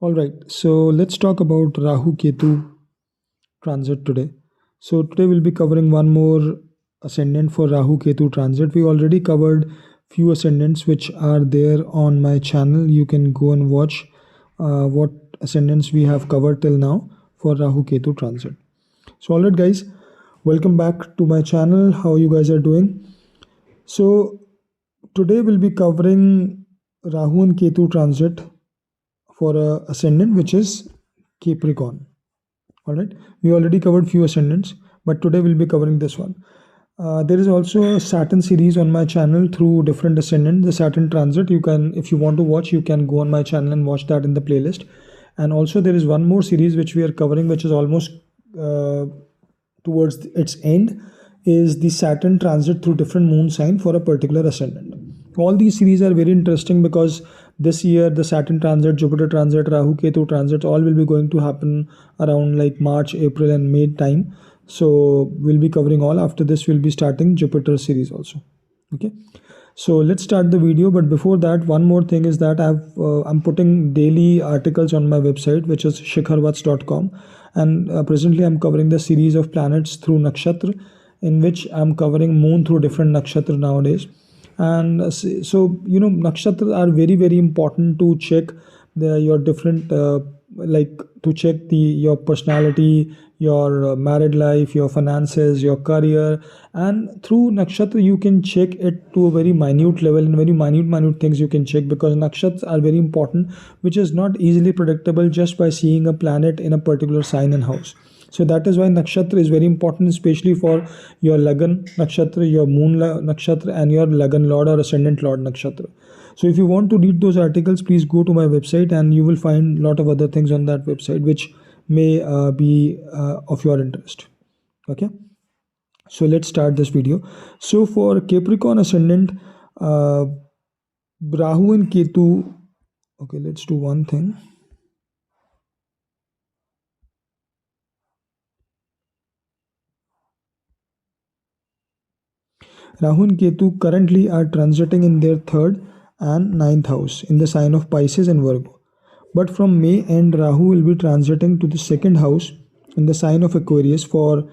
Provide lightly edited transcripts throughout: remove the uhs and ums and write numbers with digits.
All right, so let's talk about Rahu-Ketu transit today. So today we'll be covering one more ascendant for Rahu-Ketu transit. We already covered few ascendants which are there on my channel. You can go and watch what ascendants we have covered till now for Rahu-Ketu transit. So all right, guys, welcome back to my channel. How you guys are doing? So today we'll be covering Rahu and Ketu transit for a ascendant which is Capricorn. All right, we already covered few ascendants, but today we'll be covering this one. There is also a Saturn series on my channel through different ascendant. The Saturn transit, you can, if you want to watch, you can go on my channel and watch that in the playlist. And also there is one more series which we are covering, which is almost towards its end, is the Saturn transit through different moon sign for a particular ascendant. All these series are very interesting because this year the Saturn transit, Jupiter transit, Rahu Ketu transit all will be going to happen around like March, April and May time. So we'll be covering all. After this we'll be starting Jupiter series also. Okay, so let's start the video. But before that, one more thing is that I'm putting daily articles on my website, which is shikharvats.com, and presently I'm covering the series of planets through nakshatra, in which I'm covering moon through different nakshatra nowadays. And so nakshatras are very important to check your different like to check your personality, your married life, your finances, your career. And through nakshatra you can check it to a very minute level, and very minute things you can check, because nakshatras are very important, which is not easily predictable just by seeing a planet in a particular sign and house. So that is why nakshatra is very important, especially for your Lagan nakshatra, your moon nakshatra, and your Lagan lord or ascendant lord nakshatra. So if you want to read those articles, please go to my website and you will find a lot of other things on that website which may be of your interest. Okay, so let's start this video. So for Capricorn ascendant, Rahu and Ketu. Okay, let's do one thing. Rahu and Ketu currently are transiting in their third and ninth house in the sign of Pisces and Virgo. But from May end, Rahu will be transiting to the second house in the sign of Aquarius for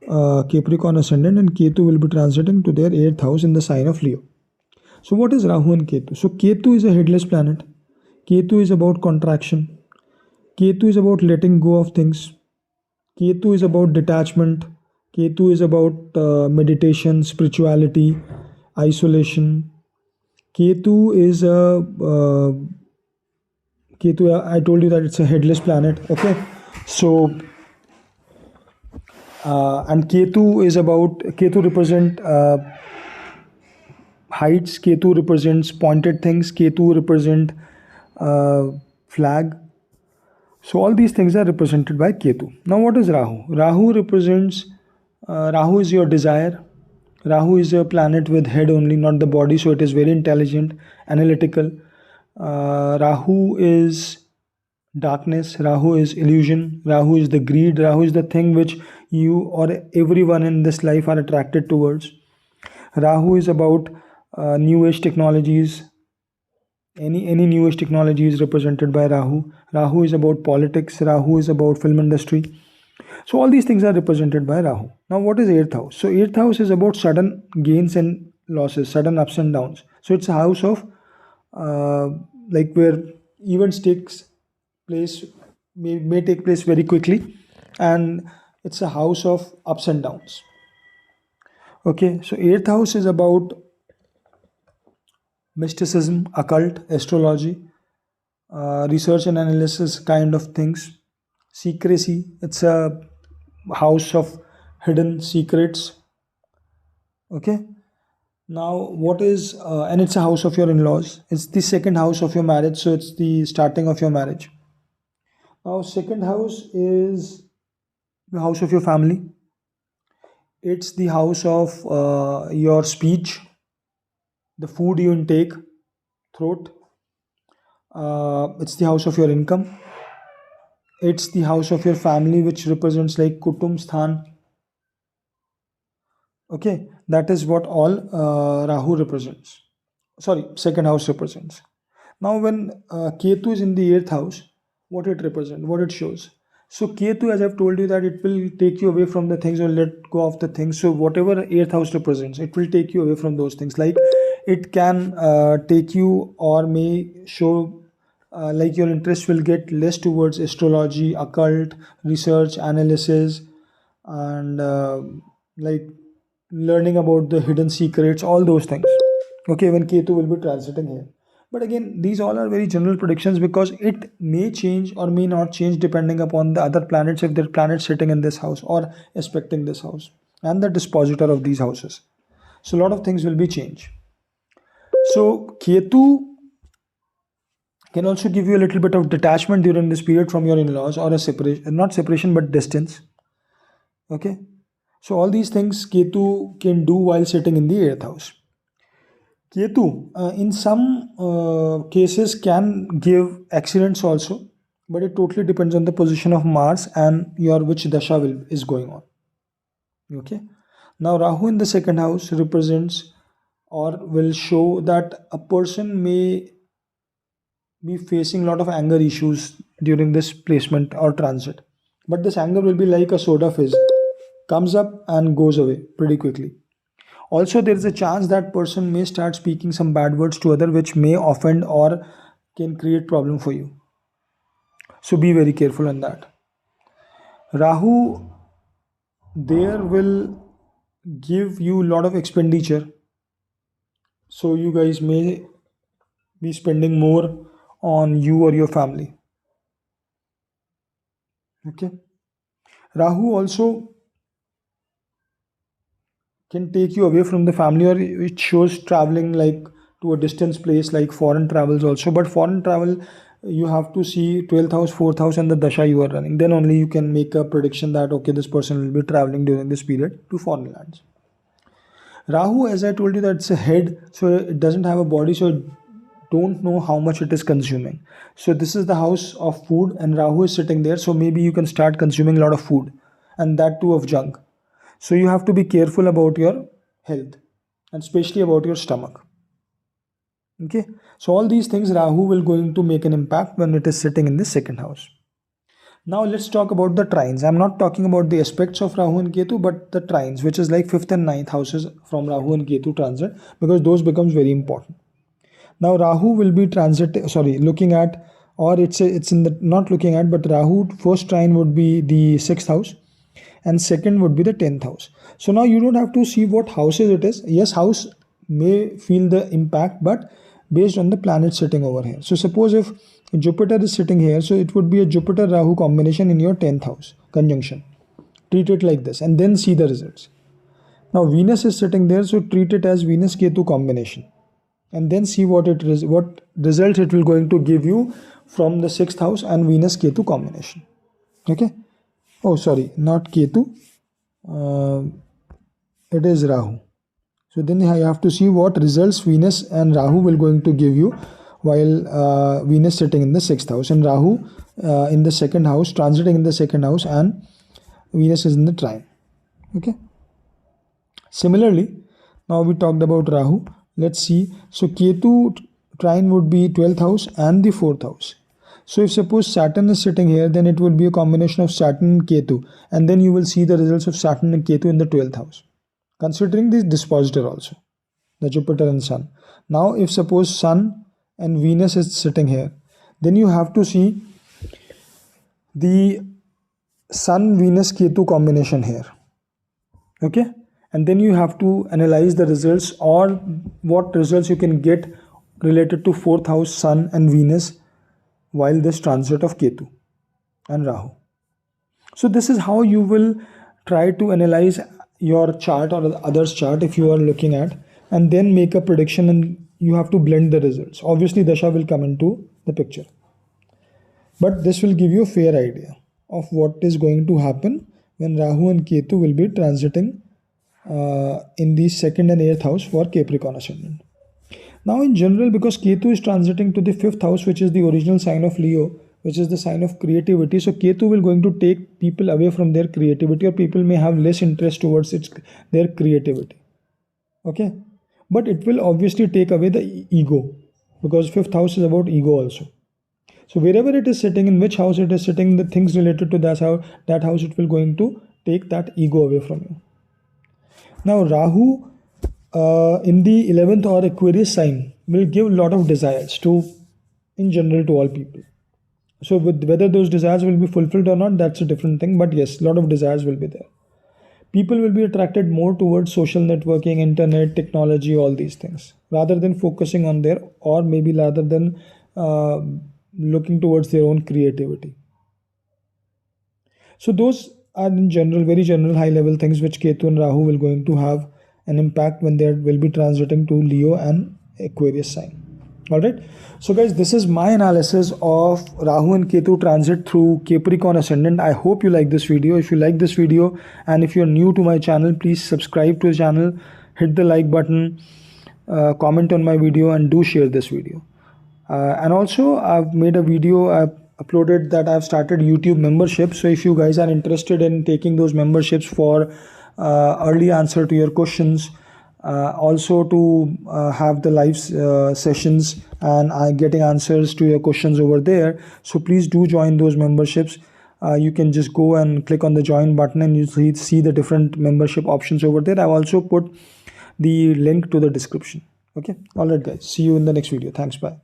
Capricorn ascendant, and Ketu will be transiting to their eighth house in the sign of Leo. So what is Rahu and Ketu? So Ketu is a headless planet. Ketu is about contraction. Ketu is about letting go of things. Ketu is about detachment. Ketu is about meditation, spirituality, isolation. Ketu is a Ketu. I told you that it's a headless planet. Okay, so and Ketu represent heights. Ketu represents pointed things. Ketu represent flag. So all these things are represented by Ketu. Now what is Rahu? Rahu represents, Rahu is your desire. Rahu is a planet with head only, not the body, so it is very intelligent, analytical. Rahu is darkness. Rahu is illusion. Rahu is the greed. Rahu is the thing which you or everyone in this life are attracted towards. Rahu is about new age technologies. Any new age technology is represented by Rahu. Rahu is about politics. Rahu is about film industry. So all these things are represented by Rahu. Now what is eighth house? So eighth house is about sudden gains and losses, sudden ups and downs. So it's a house of like where events takes place, may take place very quickly, and it's a house of ups and downs. Okay, so eighth house is about mysticism, occult, astrology, research and analysis kind of things, secrecy. It's a house of hidden secrets. Okay, now what is and it's a house of your in-laws. It's the second house of your marriage, so it's the starting of your marriage. Now second house is the house of your family. It's the house of your speech, the food you intake, throat. It's the house of your income. It's the house of your family, which represents like Kutum Sthan. Okay, that is what all Rahu represents. Sorry, second house represents. Now when Ketu is in the eighth house, what it represents, what it shows. So Ketu, as I've told you, that it will take you away from the things or let go of the things. So whatever eighth house represents, it will take you away from those things. Like it can take you or may show like your interest will get less towards astrology, occult, research, analysis, and like learning about the hidden secrets, all those things. Okay, when Ketu will be transiting here. But again, these all are very general predictions because it may change or may not change depending upon the other planets, if there are planets sitting in this house or aspecting this house and the dispositor of these houses. So a lot of things will be changed. So Ketu can also give you a little bit of detachment during this period from your in-laws, or a separation, not separation but distance. Okay, so all these things Ketu can do while sitting in the 8th house. Ketu, in some cases, can give accidents also, but it totally depends on the position of Mars and your which dasha is going on. Okay. Now, Rahu in the second house represents or will show that a person may be facing a lot of anger issues during this placement or transit. But this anger will be like a soda fizz, comes up and goes away pretty quickly. Also, there is a chance that person may start speaking some bad words to other, which may offend or can create problem for you. So be very careful on that. Rahu there will give you a lot of expenditure. So you guys may be spending more on you or your family. Okay. Rahu also can take you away from the family, or it shows traveling like to a distance place, like foreign travels also. But foreign travel, you have to see 12th house, 4th house and the dasha you are running, then only you can make a prediction that okay, this person will be traveling during this period to foreign lands. Rahu, as I told you, that it's a head, so it doesn't have a body, so don't know how much it is consuming. So this is the house of food and Rahu is sitting there, so maybe you can start consuming a lot of food, and that too of junk. So you have to be careful about your health and especially about your stomach. Okay, so all these things Rahu will going to make an impact when it is sitting in the second house. Now let's talk about the trines. I'm not talking about the aspects of Rahu and Ketu, but the trines, which is like 5th and 9th houses from Rahu and Ketu transit, because those becomes very important. Now Rahu will be looking at, or it's in the not looking at, but Rahu first trine would be the 6th house and second would be the 10th house. So now you don't have to see what houses it is. Yes, house may feel the impact, but based on the planet sitting over here. So suppose if Jupiter is sitting here, so it would be a Jupiter Rahu combination in your 10th house conjunction. Treat it like this and then see the results. Now Venus is sitting there, so treat it as Venus Ketu combination and then see what results it will going to give you from the 6th house and Venus Ketu combination. Okay. Oh, sorry, not Ketu. It is Rahu. So then you have to see what results Venus and Rahu will going to give you while Venus sitting in the 6th house and Rahu in the second house, transiting in the second house, and Venus is in the trine. Okay. Similarly, now we talked about Rahu. Let's see. So Ketu trine would be 12th house and the 4th house. So if suppose Saturn is sitting here, then it will be a combination of Saturn and Ketu, and then you will see the results of Saturn and Ketu in the 12th house, considering this dispositor also, the Jupiter and Sun. Now if suppose Sun and Venus is sitting here, then you have to see the Sun Venus Ketu combination here. Okay, and then you have to analyze the results or what results you can get related to 4th house Sun and Venus while this transit of Ketu and Rahu. So this is how you will try to analyze your chart or the other's chart if you are looking at, and then make a prediction, and you have to blend the results. Obviously dasha will come into the picture, but this will give you a fair idea of what is going to happen when Rahu and Ketu will be transiting in the 2nd and 8th house for Capricorn ascendant. Now in general, because Ketu is transiting to the 5th house, which is the original sign of Leo, which is the sign of creativity, so Ketu will going to take people away from their creativity, or people may have less interest towards their creativity. Okay, but it will obviously take away the ego, because 5th house is about ego also. So wherever it is sitting, in which house it is sitting, the things related to that house, it will going to take that ego away from you. Now Rahu in the 11th or Aquarius sign will give a lot of desires to, in general, to all people. So whether those desires will be fulfilled or not, that's a different thing. But yes, a lot of desires will be there. People will be attracted more towards social networking, internet, technology, all these things, rather than focusing on their, or maybe rather than looking towards their own creativity. So those are in general, very general, high level things which Ketu and Rahu will going to have an impact when they will be transiting to Leo and Aquarius sign. All right. So guys, this is my analysis of Rahu and Ketu transit through Capricorn ascendant. I hope you like this video. If you like this video and if you're new to my channel, please subscribe to the channel, hit the like button, comment on my video, and do share this video. And also I've made a video, I've uploaded that I've started YouTube membership. So if you guys are interested in taking those memberships for early answer to your questions, also to have the live sessions and getting answers to your questions over there, so please do join those memberships. You can just go and click on the join button and you see the different membership options over there. I've also put the link to the description. Okay, all right guys, see you in the next video. Thanks, bye.